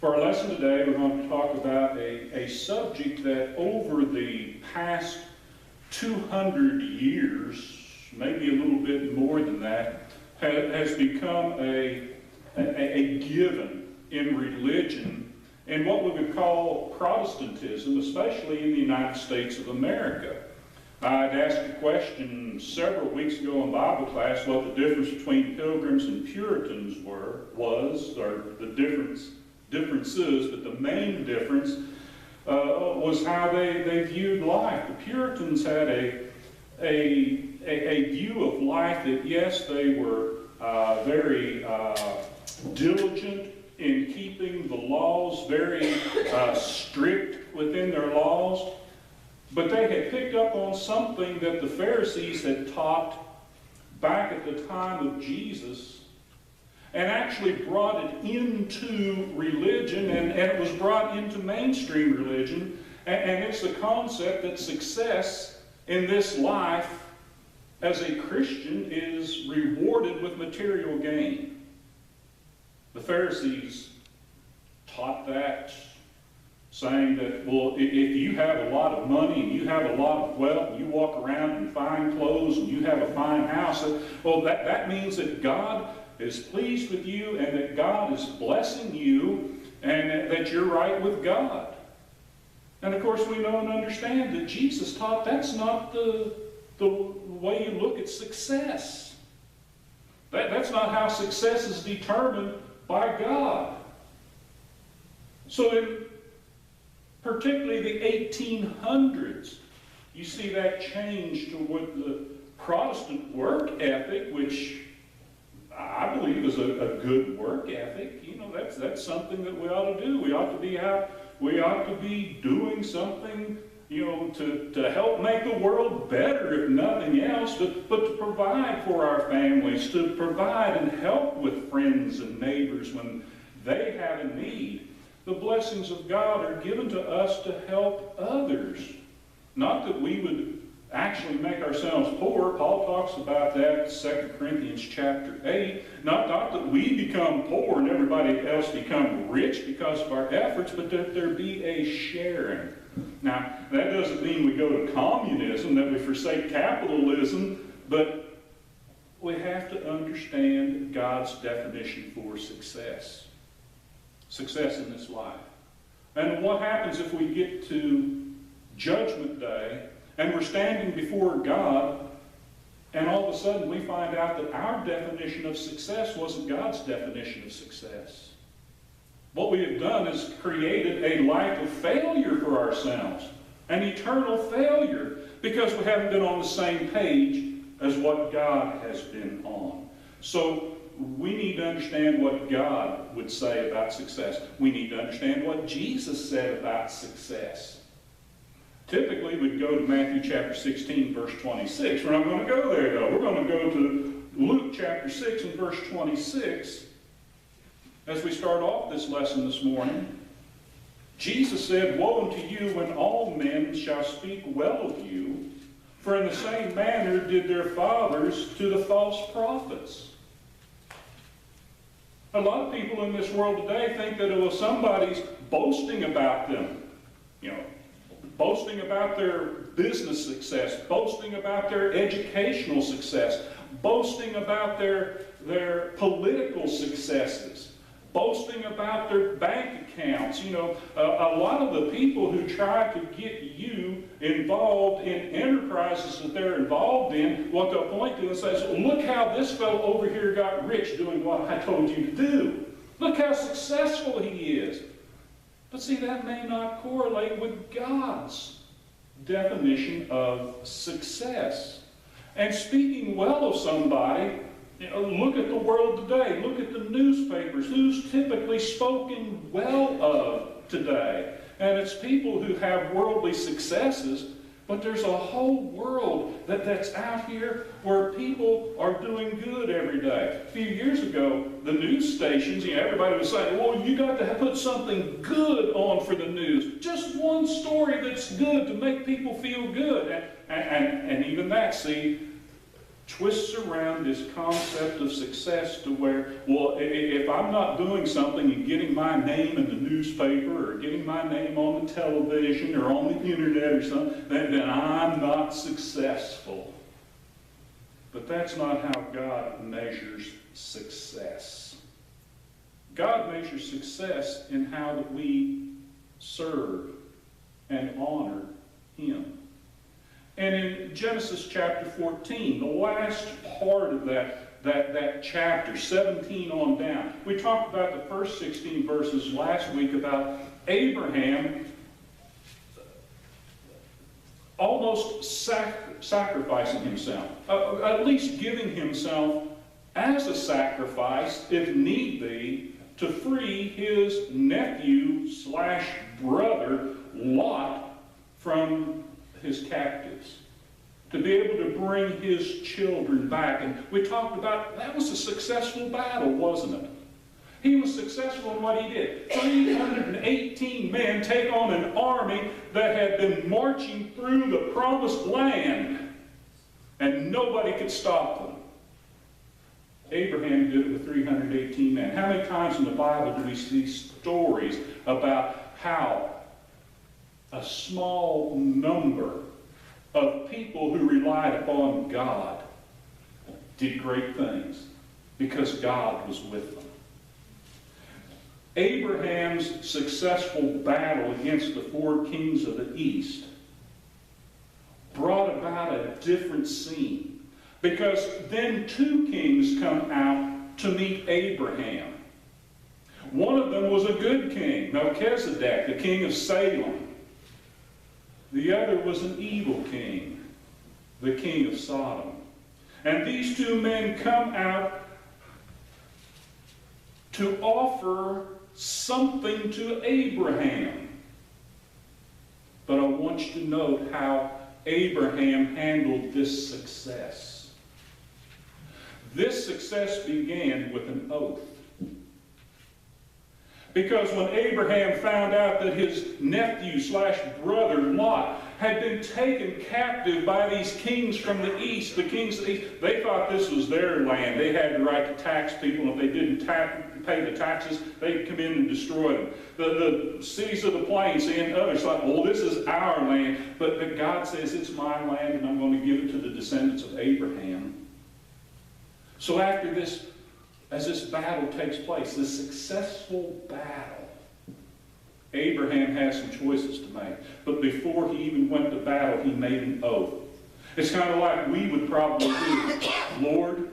For our lesson today, we're going to talk about a subject that over the past 200 years, maybe a little bit more than that, has become a given in religion in what we would call Protestantism, especially in the United States of America. I'd asked a question several weeks ago in Bible class what the difference between Pilgrims and Puritans was, or the differences, but the main difference was how they viewed life. The Puritans had a view of life that, yes, they were very diligent in keeping the laws, very strict within their laws, but they had picked up on something that the Pharisees had taught back at the time of Jesus, and actually brought it into religion, and it was brought into mainstream religion, and it's the concept that success in this life as a Christian is rewarded with material gain. The Pharisees taught that, saying that, well, if you have a lot of money and you have a lot of wealth and you walk around in fine clothes and you have a fine house, well, that means that God is pleased with you and that God is blessing you and that you're right with God. And of course we know and understand that Jesus taught that's not the way you look at success. That's not how success is determined by God. So in particularly the 1800s, you see that change to what the Protestant work ethic, which I believe is a good work ethic. You know, that's something that we ought to do. We ought to be doing something, you know, to help make the world better, if nothing else, but to provide for our families, to provide and help with friends and neighbors when they have a need. The blessings of God are given to us to help others. Not that we would actually make ourselves poor. Paul talks about that in 2 Corinthians chapter 8. Not that we become poor and everybody else become rich because of our efforts, but that there be a sharing. Now, that doesn't mean we go to communism, that we forsake capitalism, but we have to understand God's definition for success. Success in this life. And what happens if we get to Judgment Day and we're standing before God and all of a sudden we find out that our definition of success wasn't God's definition of success? What we have done is created a life of failure for ourselves, an eternal failure, because we haven't been on the same page as what God has been on. So we need to understand what God would say about success. We need to understand what Jesus said about success. Typically, we'd go to Matthew chapter 16, verse 26. We're not going to go there, though. We're going to go to Luke chapter 6 and verse 26 as we start off this lesson this morning. Jesus said, "Woe unto you when all men shall speak well of you, for in the same manner did their fathers to the false prophets." A lot of people in this world today think that if somebody's boasting about them, you know, boasting about their business success, boasting about their educational success, boasting about their political successes, boasting about their bank accounts. You know, a lot of the people who try to get you involved in enterprises that they're involved in, what they'll point to and say, look how this fellow over here got rich doing what I told you to do. Look how successful he is. But see, that may not correlate with God's definition of success. And speaking well of somebody, you know, look at the world today. Look at the newspapers. Who's typically spoken well of today? And it's people who have worldly successes, but there's a whole world that's out here where people are doing good every day. A few years ago, the news stations, you know, everybody was saying, well, you got to put something good on for the news. Just one story that's good to make people feel good. And even that, see, twists around this concept of success to where, well, if I'm not doing something and getting my name in the newspaper or getting my name on the television or on the internet or something, then I'm not successful. But that's not how God measures success. God measures success in how that we serve and honor Him. And in Genesis chapter 14, the last part of that chapter, 17 on down, we talked about the first 16 verses last week about Abraham almost sacrificing himself, at least giving himself as a sacrifice, if need be, to free his nephew/brother Lot from his captives, to be able to bring his children back. And we talked about that was a successful battle, wasn't it? He was successful in what he did. 318 men take on an army that had been marching through the promised land, and nobody could stop them. Abraham did it with 318 men. How many times in the Bible do we see stories about how a small number of people who relied upon God did great things because God was with them? Abraham's successful battle against the four kings of the east brought about a different scene, because then two kings come out to meet Abraham. One of them was a good king, Melchizedek, the king of Salem. The other was an evil king, the king of Sodom. And these two men come out to offer something to Abraham. But I want you to note how Abraham handled this success. This success began with an oath. Because when Abraham found out that his nephew/brother Lot had been taken captive by these kings from the east, the kings of the east, they thought this was their land. They had the right to tax people, and if they didn't pay the taxes, they'd come in and destroy them. The cities of the plains and others thought, well, this is our land. But God says, it's my land, and I'm going to give it to the descendants of Abraham. So after this, as this battle takes place, this successful battle, Abraham has some choices to make. But before he even went to battle, he made an oath. It's kind of like we would probably do. Lord,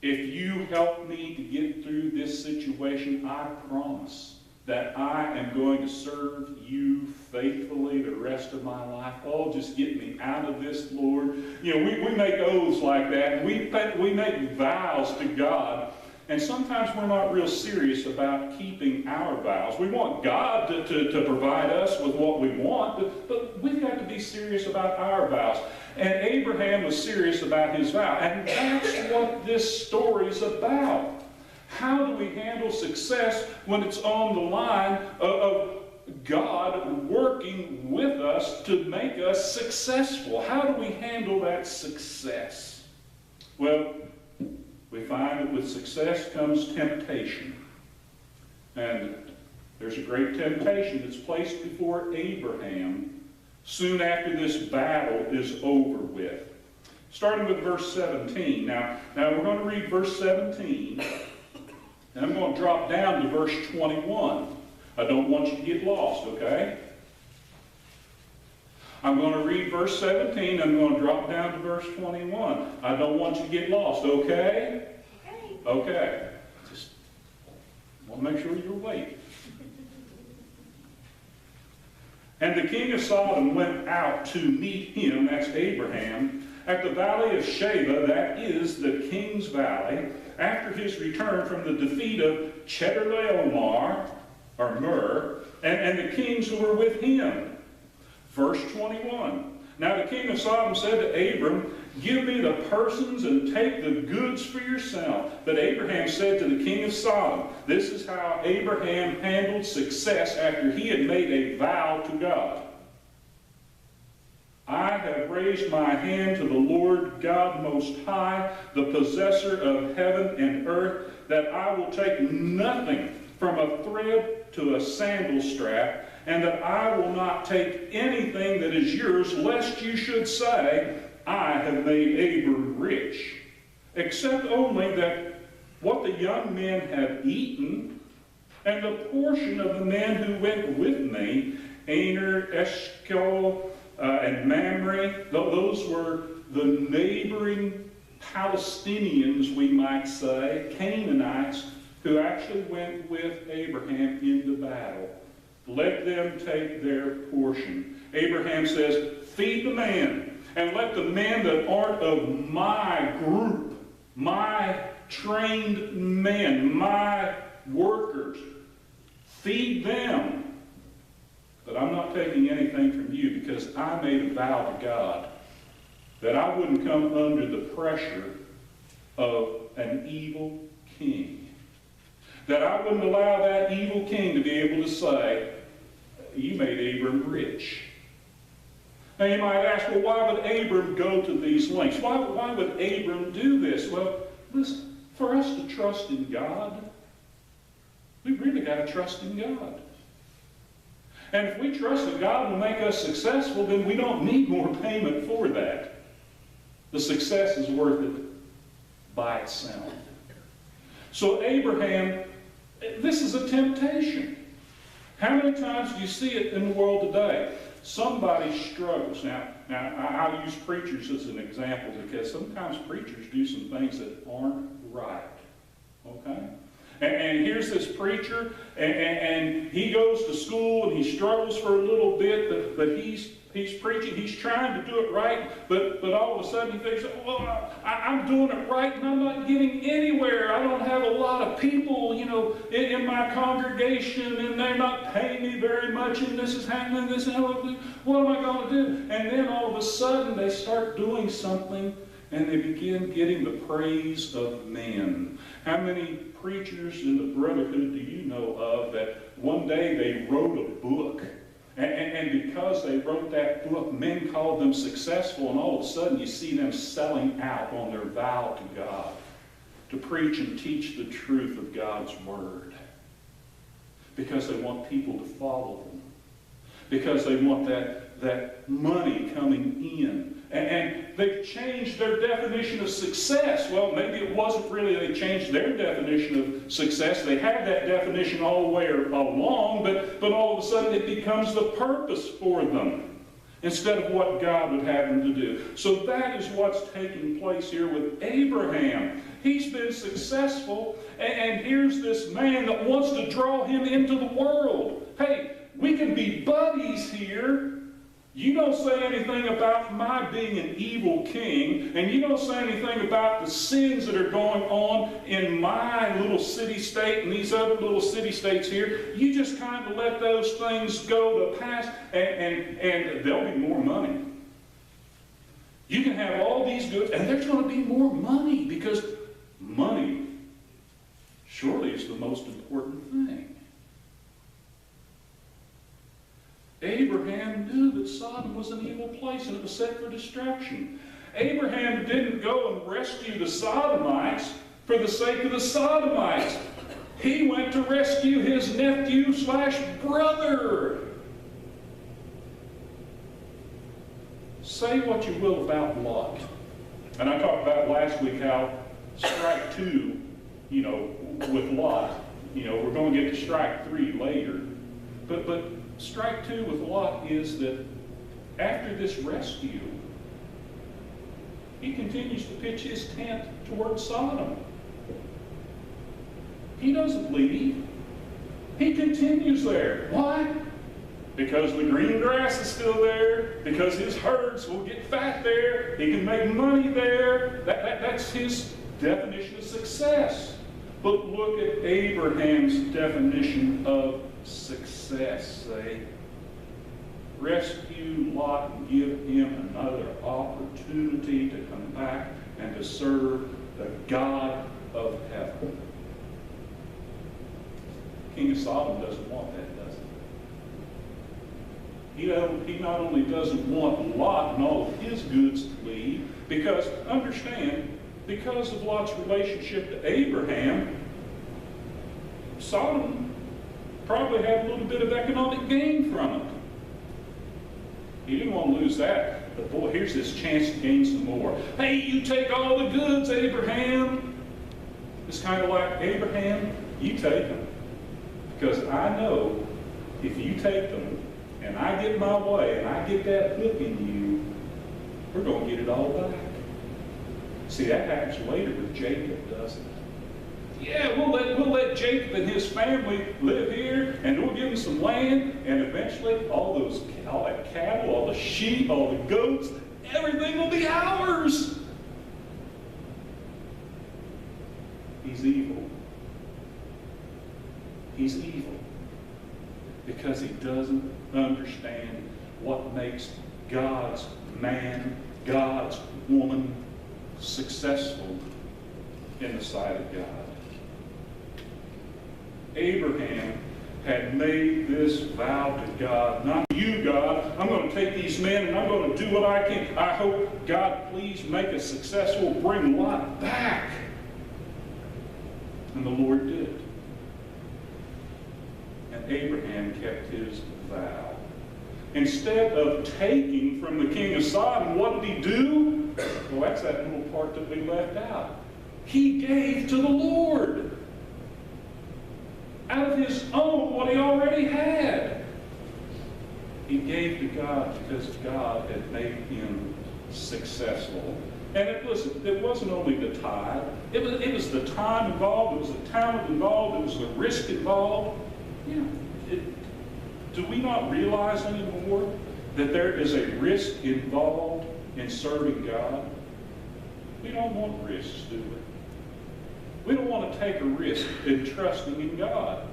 if you help me to get through this situation, I promise that I am going to serve you faithfully the rest of my life. Oh, just get me out of this, Lord. You know, we make oaths like that. We make vows to God. And sometimes we're not real serious about keeping our vows. We want God to provide us with what we want, but we've got to be serious about our vows. And Abraham was serious about his vow. And that's what this story is about. How do we handle success when it's on the line of God working with us to make us successful? How do we handle that success? Well, we find that with success comes temptation. And there's a great temptation that's placed before Abraham soon after this battle is over with. Starting with verse 17. Now we're going to read verse 17, and I'm going to drop down to verse 21. I don't want you to get lost, okay? I'm going to read verse 17, and I'm going to drop down to verse 21. I don't want you to get lost, okay? Okay. Just want to make sure you're awake. And the king of Sodom went out to meet him, that's Abraham, at the valley of Sheba, that is the king's valley, after his return from the defeat of Chedorlaomer, or Mur, and the kings who were with him. Verse 21. Now the king of Sodom said to Abram, give me the persons and take the goods for yourself. But Abraham said to the king of Sodom, this is how Abraham handled success after he had made a vow to God. I have raised my hand to the Lord God Most High, the possessor of heaven and earth, that I will take nothing from a thread to a sandal strap, and that I will not take anything that is yours, lest you should say, I have made Abram rich, except only that what the young men have eaten, and the portion of the men who went with me, Aner, Eshcol, and Mamre, those were the neighboring Palestinians, we might say, Canaanites, who actually went with Abraham into battle. Let them take their portion. Abraham says, feed the man, and let the men that aren't of my group, my trained men, my workers, feed them. But I'm not taking anything from you, because I made a vow to God that I wouldn't come under the pressure of an evil king. That I wouldn't allow that evil king to be able to say, you made Abram rich. Now you might ask, well, why would Abram go to these lengths? Why would Abram do this? Well, listen, for us to trust in God, we really got to trust in God. And if we trust that God will make us successful, then we don't need more payment for that. The success is worth it by itself. So Abraham, this is a temptation. How many times do you see it in the world today? Somebody struggles. Now I'll use preachers as an example, because sometimes preachers do some things that aren't right. Okay? And here's this preacher, and he goes to school, and he struggles for a little bit, but he's preaching, he's trying to do it right, but all of a sudden he thinks, well, I'm doing it right, and I'm not getting anywhere. I don't have a lot of people, in my congregation, and they're not paying me very much, and this is happening, this is happening. What am I going to do? And then all of a sudden they start doing something, and they begin getting the praise of men. How many preachers in the brotherhood do you know of that one day they wrote a book, and because they wrote that book, men called them successful, and all of a sudden you see them selling out on their vow to God to preach and teach the truth of God's Word, because they want people to follow them, because they want that money coming in. And they've changed their definition of success. Well, maybe it wasn't really they changed their definition of success. They had that definition all the way along, but all of a sudden it becomes the purpose for them instead of what God would have them to do. So that is what's taking place here with Abraham. He's been successful, and here's this man that wants to draw him into the world. Hey, we can be buddies here. You don't say anything about my being an evil king, and you don't say anything about the sins that are going on in my little city-state and these other little city-states here. You just kind of let those things go to pass, and there'll be more money. You can have all these goods, and there's going to be more money, because money surely is the most important thing. Abraham knew that Sodom was an evil place and it was set for destruction. Abraham didn't go and rescue the Sodomites for the sake of the Sodomites. He went to rescue his nephew/brother. Say what you will about Lot. And I talked about last week how strike 2, with Lot, we're going to get to strike 3 later. But strike 2 with Lot is that after this rescue, he continues to pitch his tent towards Sodom. He doesn't leave. He continues there. Why? Because the green grass is still there, because his herds will get fat there, he can make money there. That's his definition of success. But look at Abraham's definition of success. Say, rescue Lot and give him another opportunity to come back and to serve the God of heaven. King of Sodom doesn't want that, does He not only doesn't want Lot and all of his goods to leave, because, understand, because of Lot's relationship to Abraham, Sodom probably had a little bit of economic gain from it. He didn't want to lose that, but boy, here's this chance to gain some more. Hey, you take all the goods, Abraham. It's kind of like, Abraham, you take them. Because I know if you take them, and I get my way, and I get that hook in you, we're going to get it all back. See, that happens later with Jacob, doesn't it? Yeah, we'll let Jacob and his family live here, and we'll give them some land, and eventually all that cattle, all the sheep, all the goats, everything will be ours. He's evil. He's evil because he doesn't understand what makes God's man, God's woman successful in the sight of God. Abraham had made this vow to God, not you, God. I'm going to take these men and I'm going to do what I can. I hope, God, please make us successful. Bring Lot back. And the Lord did. And Abraham kept his vow. Instead of taking from the king of Sodom, what did he do? Well, that's that little part that we left out. He gave to the Lord. Out of his own, what he already had. He gave to God because God had made him successful. And it wasn't only the tithe. It was the time involved. It was the talent involved. It was the risk involved. Do we not realize anymore that there is a risk involved in serving God? We don't want risks, do we? We don't want to take a risk in trusting in God.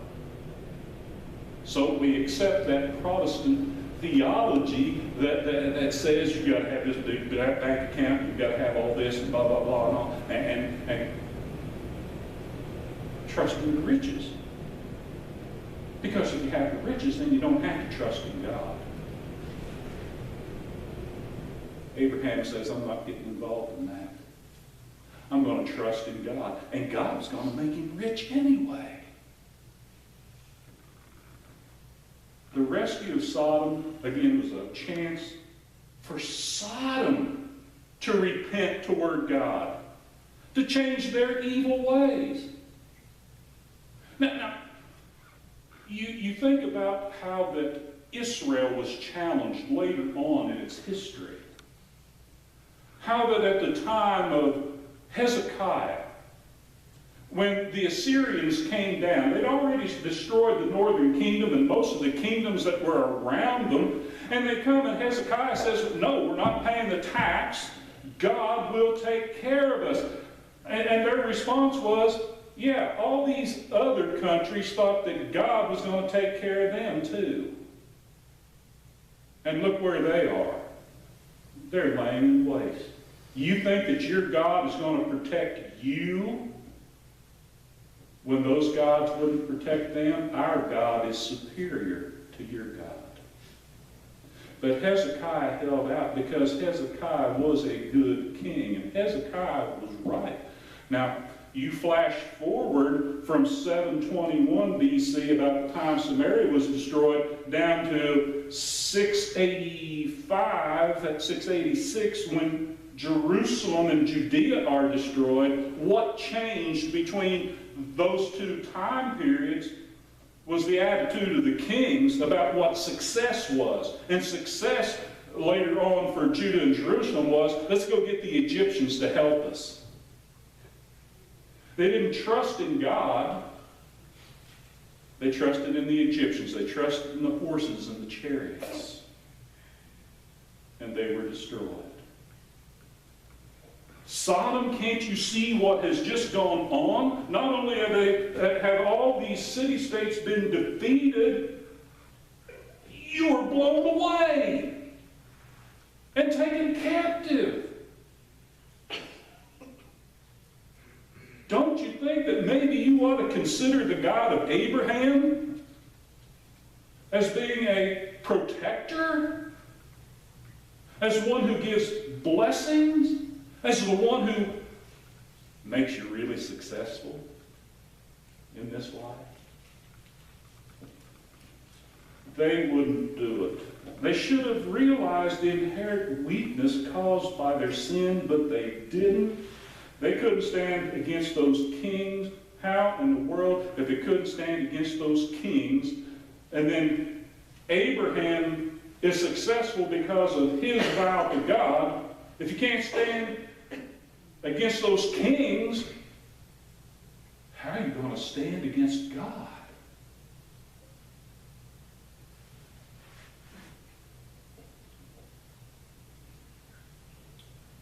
So we accept that Protestant theology that says you've got to have this big bank account, you've got to have all this and blah, blah, blah, and all, and trust in the riches. Because if you have the riches, then you don't have to trust in God. Abraham says, I'm not getting involved in that. I'm going to trust in God. And God is going to make him rich anyway. The rescue of Sodom, again, was a chance for Sodom to repent toward God, to change their evil ways. Now you think about how that Israel was challenged later on in its history. How that at the time of Hezekiah, when the Assyrians came down, they'd already destroyed the northern kingdom and most of the kingdoms that were around them, and they come and Hezekiah says, no, we're not paying the tax. God will take care of us. And their response was, yeah, all these other countries thought that God was going to take care of them too. And look where they are. They're laying in waste. You think that your God is going to protect you when those gods wouldn't protect them? Our God is superior to your God. But Hezekiah held out because Hezekiah was a good king, and Hezekiah was right. Now, you flash forward from 721 BC, about the time Samaria was destroyed, down to 685, at 686, when Jerusalem and Judea are destroyed. What changed between those two time periods was the attitude of the kings about what success was. And success later on for Judah and Jerusalem was, let's go get the Egyptians to help us. They didn't trust in God. They trusted in the Egyptians. They trusted in the horses and the chariots. And they were destroyed. Sodom, can't you see what has just gone on? Not only have all these city-states been defeated, you were blown away and taken captive. Don't you think that maybe you ought to consider the God of Abraham, as being a protector, as one who gives blessings, as the one who makes you really successful in this life. They wouldn't do it. They should have realized the inherent weakness caused by their sin, but they didn't. They couldn't stand against those kings. How in the world, if they couldn't stand against those kings, and then Abraham is successful because of his vow to God, if you can't stand against those kings, how are you going to stand against God?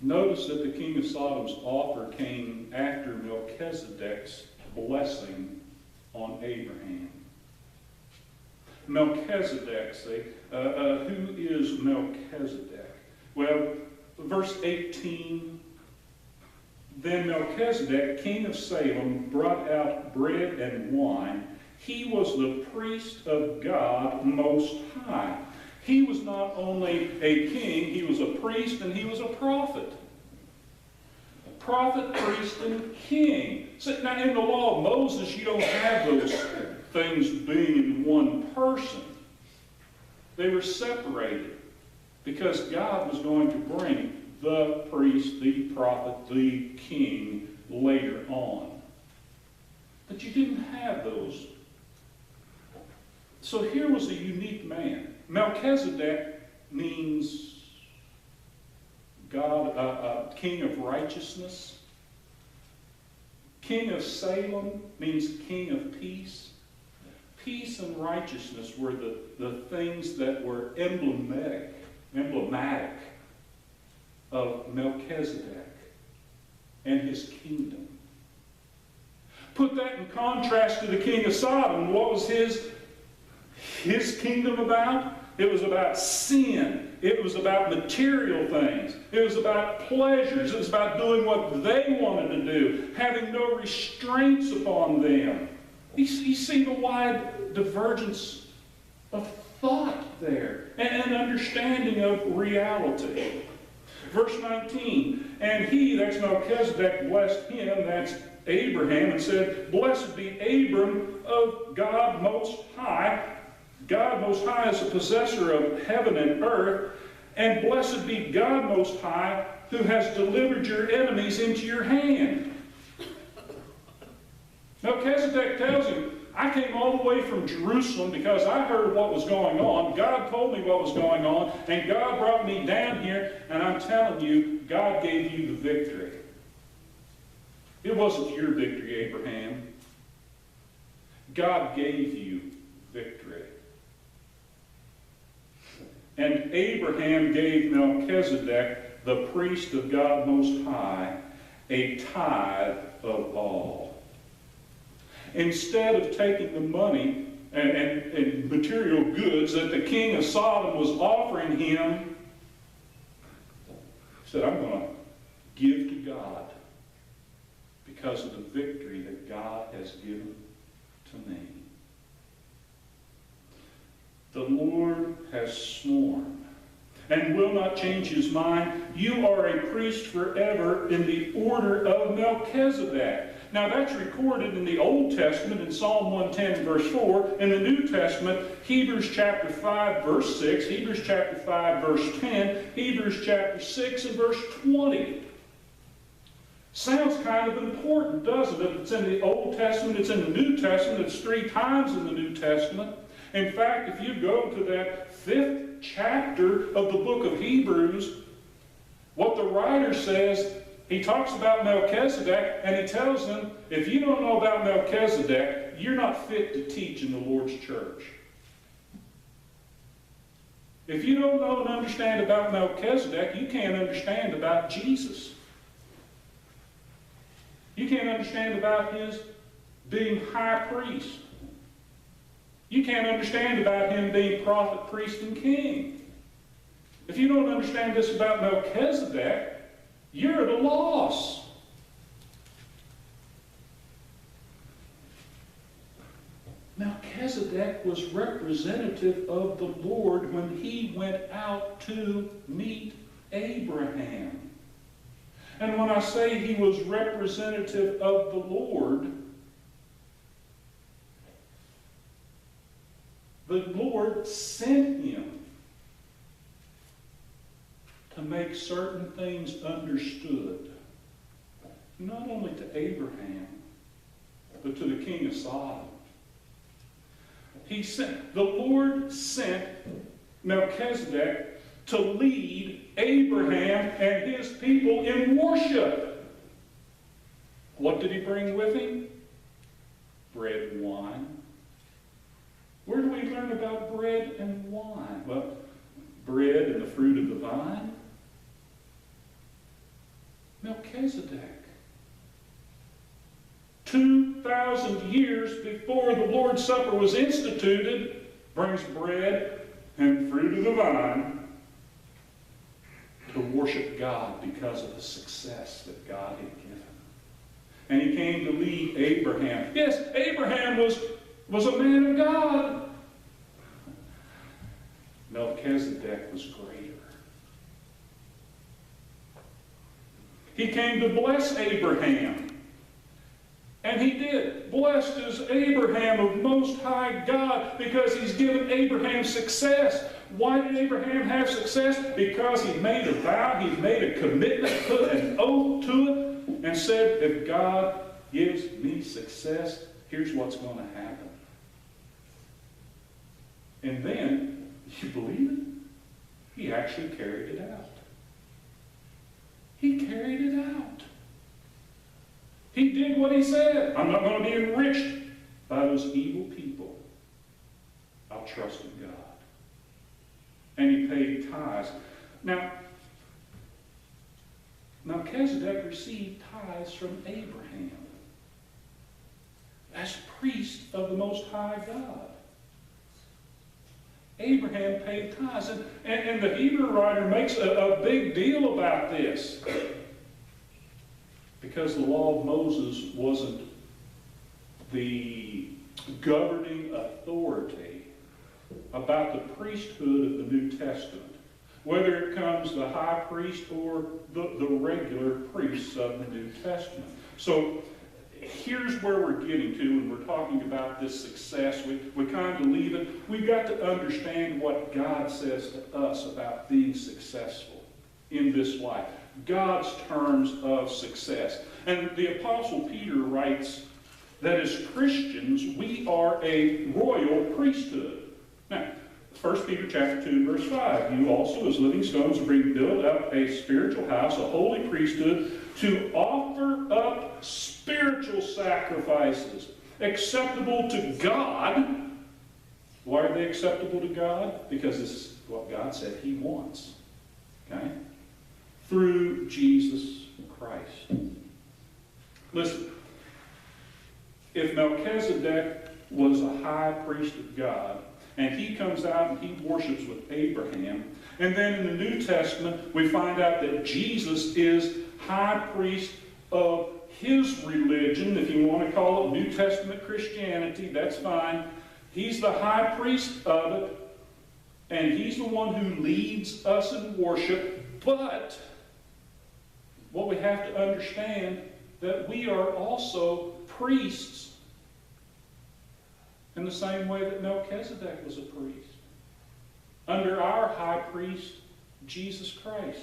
Notice that the king of Sodom's offer came after Melchizedek's blessing on Abraham. Melchizedek, who is Melchizedek? Well, verse 18, then Melchizedek, king of Salem, brought out bread and wine. He was the priest of God Most High. He was not only a king, he was a priest and he was a prophet. A prophet, priest, and king. So now in the law of Moses, you don't have those things being in one person. They were separated because God was going to bring the priest, the prophet, the king later on. But you didn't have those. So here was a unique man. Melchizedek means God, king of righteousness. King of Salem means king of peace. Peace and righteousness were the things that were emblematic of Melchizedek and his kingdom. Put that in contrast to the king of Sodom. What was his kingdom about? It was about sin. It was about material things. It was about pleasures. It was about doing what they wanted to do, having no restraints upon them. You see the wide divergence of thought there and understanding of reality. Verse 19, and he, that's Melchizedek, blessed him, that's Abraham, and said, blessed be Abram of God Most High. God Most High is the possessor of heaven and earth, and blessed be God Most High, who has delivered your enemies into your hand. Melchizedek tells him, I came all the way from Jerusalem because I heard what was going on. God told me what was going on, and God brought me down here, and I'm telling you, God gave you the victory. It wasn't your victory, Abraham. God gave you victory. And Abraham gave Melchizedek, the priest of God Most High, a tithe of all. Instead of taking the money and material goods that the king of Sodom was offering him, he said, I'm going to give to God because of the victory that God has given to me. The Lord has sworn and will not change his mind. You are a priest forever in the order of Melchizedek. Now that's recorded in the Old Testament in Psalm 110 verse 4. In the New Testament, Hebrews chapter 5 verse 6, Hebrews chapter 5 verse 10, Hebrews chapter 6 and verse 20. Sounds kind of important, doesn't it? It's in the Old Testament, it's in the New Testament, it's 3 times in the New Testament. In fact, if you go to that 5th chapter of the book of Hebrews, what the writer says, he talks about Melchizedek, and he tells them, if you don't know about Melchizedek, you're not fit to teach in the Lord's church. If you don't know and understand about Melchizedek, you can't understand about Jesus. You can't understand about his being high priest. You can't understand about him being prophet, priest, and king. If you don't understand this about Melchizedek, you're at a loss. Melchizedek Melchizedek was representative of the Lord when he went out to meet Abraham. And when I say he was representative of the Lord sent him to make certain things understood, not only to Abraham, but to the king of Sodom. The Lord sent Melchizedek to lead Abraham and his people in worship. What did he bring with him? Bread and wine. Where do we learn about bread and wine? Well, bread and the fruit of the vine. Melchizedek. 2,000 years before the Lord's Supper was instituted, brings bread and fruit of the vine to worship God because of the success that God had given. And he came to lead Abraham. Yes, Abraham was a man of God. Melchizedek was greater. He came to bless Abraham. And he did. Blessed is Abraham of Most High God, because he's given Abraham success. Why did Abraham have success? Because he made a vow, he made a commitment, put an oath to it, and said, if God gives me success, here's what's going to happen. And then, you believe it? He actually carried it out. He carried it out. He did what he said. I'm not going to be enriched by those evil people. I'll trust in God. And he paid tithes. Now, Melchizedek received tithes from Abraham as priest of the Most High God. Abraham paid tithes. And the Hebrew writer makes a big deal about this. Because the law of Moses wasn't the governing authority about the priesthood of the New Testament, whether it comes the high priest or the regular priests of the New Testament. So here's where we're getting to when we're talking about this success. We kind of leave it. We've got to understand what God says to us about being successful in this life. God's terms of success. And the Apostle Peter writes that as Christians, we are a royal priesthood. Now, 1 Peter chapter 2, verse 5, you also as living stones are being built up a spiritual house, a holy priesthood, to offer up spiritual sacrifices acceptable to God. Why are they acceptable to God? Because this is what God said he wants. Okay? Through Jesus Christ. Listen, if Melchizedek was a high priest of God, and he comes out and he worships with Abraham, and then in the New Testament we find out that Jesus is high priest of his religion, if you want to call it New Testament Christianity, that's fine. He's the high priest of it, and he's the one who leads us in worship, but what we have to understand that we are also priests in the same way that Melchizedek was a priest. Under our high priest, Jesus Christ.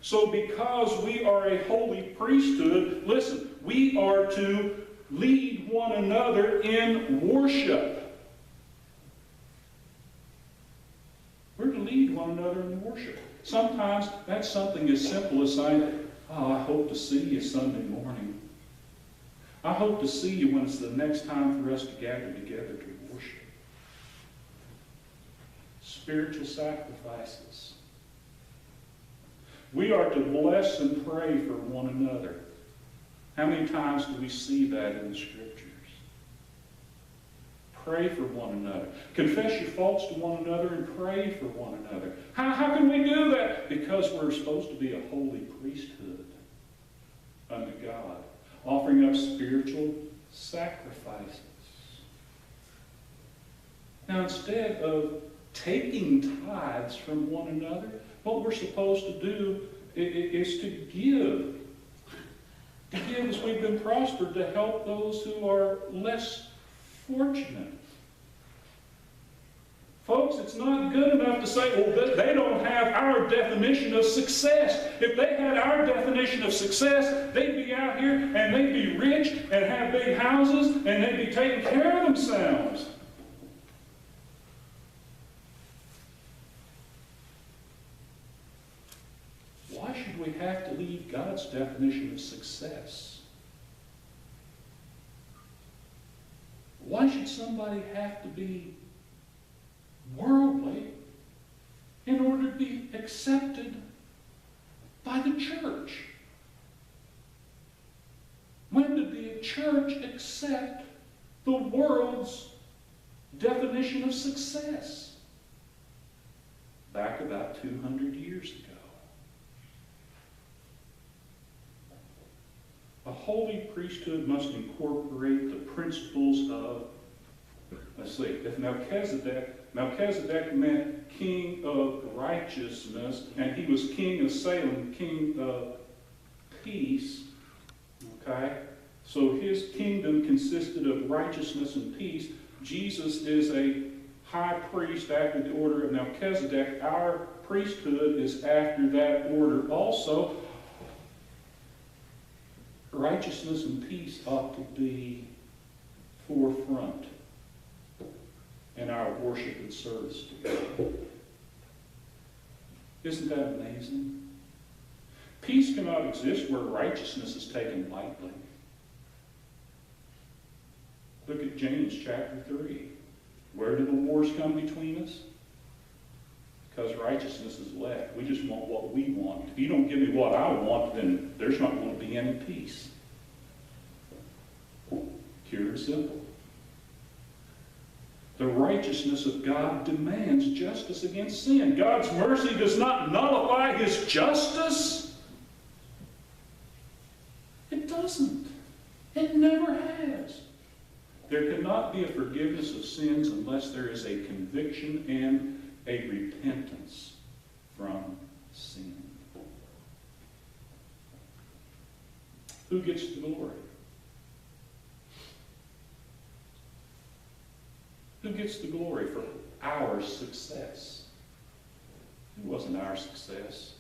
So because we are a holy priesthood, listen, we are to lead one another in worship. We're to lead one another in worship. Sometimes that's something as simple as saying, oh, I hope to see you Sunday morning. I hope to see you when it's the next time for us to gather together to worship. Spiritual sacrifices. We are to bless and pray for one another. How many times do we see that in the Scriptures? Pray for one another. Confess your faults to one another and pray for one another. How can we do that? Because we're supposed to be a holy priesthood unto God, offering up spiritual sacrifices. Now, instead of taking tithes from one another, what we're supposed to do is to give. To give as we've been prospered, to help those who are less fortunate. Folks, it's not good enough to say, well, they don't have our definition of success. If they had our definition of success, they'd be out here and they'd be rich and have big houses and they'd be taking care of themselves. Why should we have to leave God's definition of success? Why should somebody have to be worldly in order to be accepted by the church? When did the church accept the world's definition of success? Back about 200 years ago. A holy priesthood must incorporate the principles of, let's see, if Melchizedek meant king of righteousness, and he was king of Salem, king of peace, okay? So his kingdom consisted of righteousness and peace. Jesus is a high priest after the order of Melchizedek. Our priesthood is after that order also. Righteousness and peace ought to be forefront in our worship and service to God. Isn't that amazing? Peace cannot exist where righteousness is taken lightly. Look at James chapter 3. Where do the wars come between us? Because righteousness is left. We just want what we want. If you don't give me what I want, then there's not going to be any peace. Pure and simple. The righteousness of God demands justice against sin. God's mercy does not nullify His justice. It doesn't. It never has. There cannot be a forgiveness of sins unless there is a conviction and a repentance from sin. Who gets the glory? Who gets the glory for our success? It wasn't our success.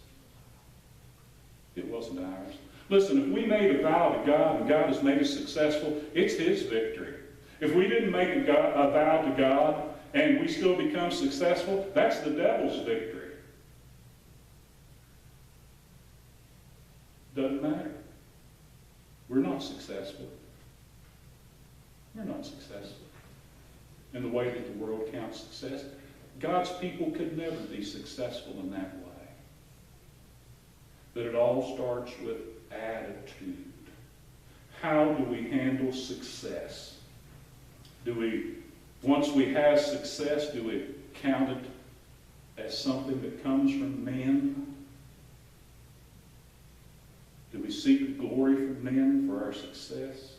It wasn't ours. Listen, if we made a vow to God and God has made us successful, it's His victory. If we didn't make a vow to God and we still become successful, that's the devil's victory. Doesn't matter. We're not successful. We're not successful in the way that the world counts success. God's people could never be successful in that way. But it all starts with attitude. How do we handle success? Once we have success, do we count it as something that comes from men? Do we seek glory from men for our success?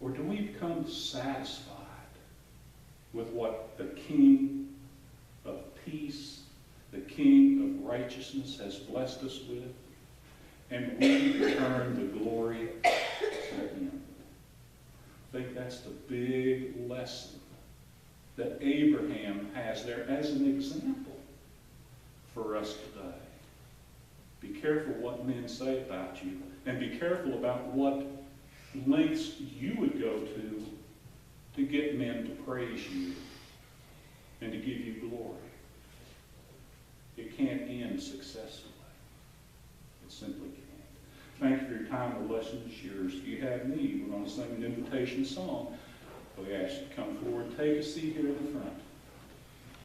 Or do we become satisfied with what the King of peace, the King of righteousness has blessed us with, and we return the glory to Him? I think that's the big lesson that Abraham has there as an example for us today. Be careful what men say about you, and be careful about what lengths you would go to get men to praise you and to give you glory. It can't end successfully. It simply can't. Thank you for your time. The lesson is yours. If you have need, we're going to sing an invitation song. We ask you to come forward and take a seat here in the front.